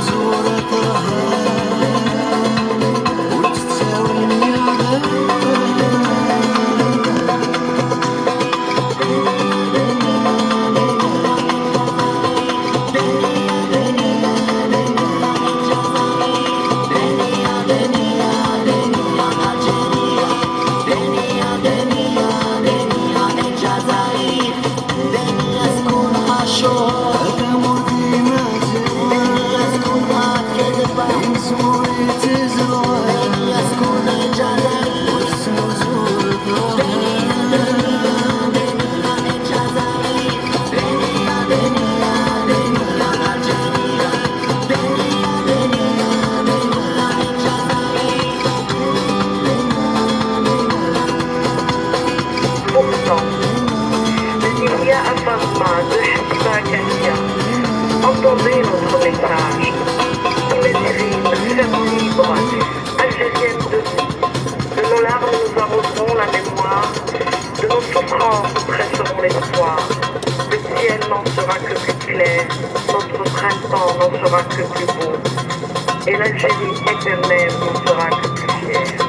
Zor sonder notre message. Tous les urines, fermes libres, algériennes de nos larmes nous arroserons la mémoire, de nos souffrances nous tresserons l'espoir. Le ciel n'en sera que plus clair, notre printemps n'en sera que plus beau, et l'Algérie éternelle n'en sera que plus fière.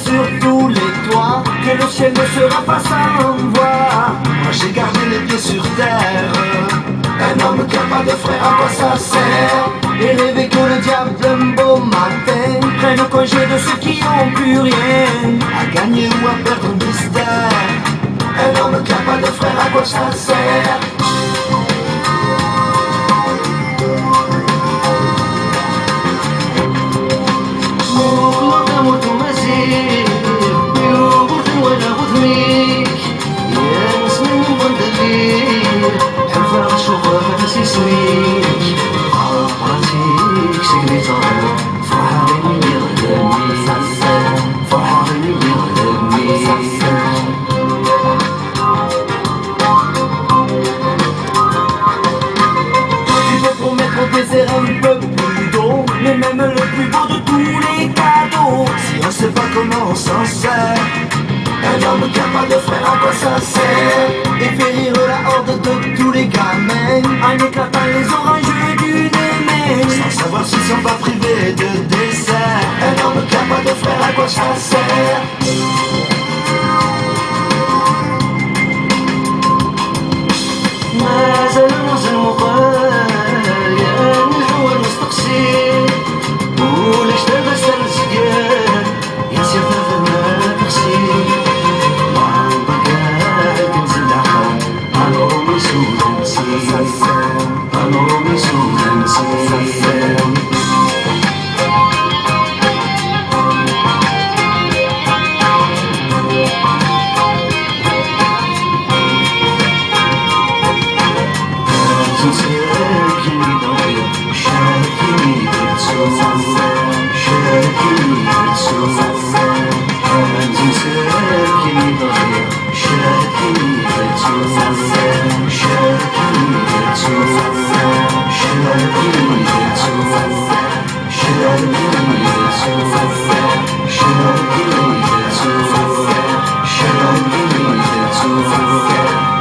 Sur tous les toits, que le ciel ne sera pas sans voix. Moi j'ai gardé les pieds sur terre. Un homme qui a pas de frère, à quoi ça sert? Et rêver que le diable d'un beau matin prenne congé de ceux qui n'ont plus rien, à gagner ou à perdre un mystère. Un homme qui a pas de frère, à quoi ça sert? Un peu plus d'eau, mais même le plus beau de tous les cadeaux, si on sait pas comment on s'en sert. Un homme qui a pas de frère, à quoi ça sert? Et fait rire la horde de tous les gamins en éclatant les oranges d'une main, sans savoir s'ils sont pas privés de dessert. Un homme qui a pas de frère, à quoi ça sert?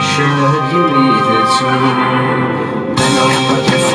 Should you leave it to?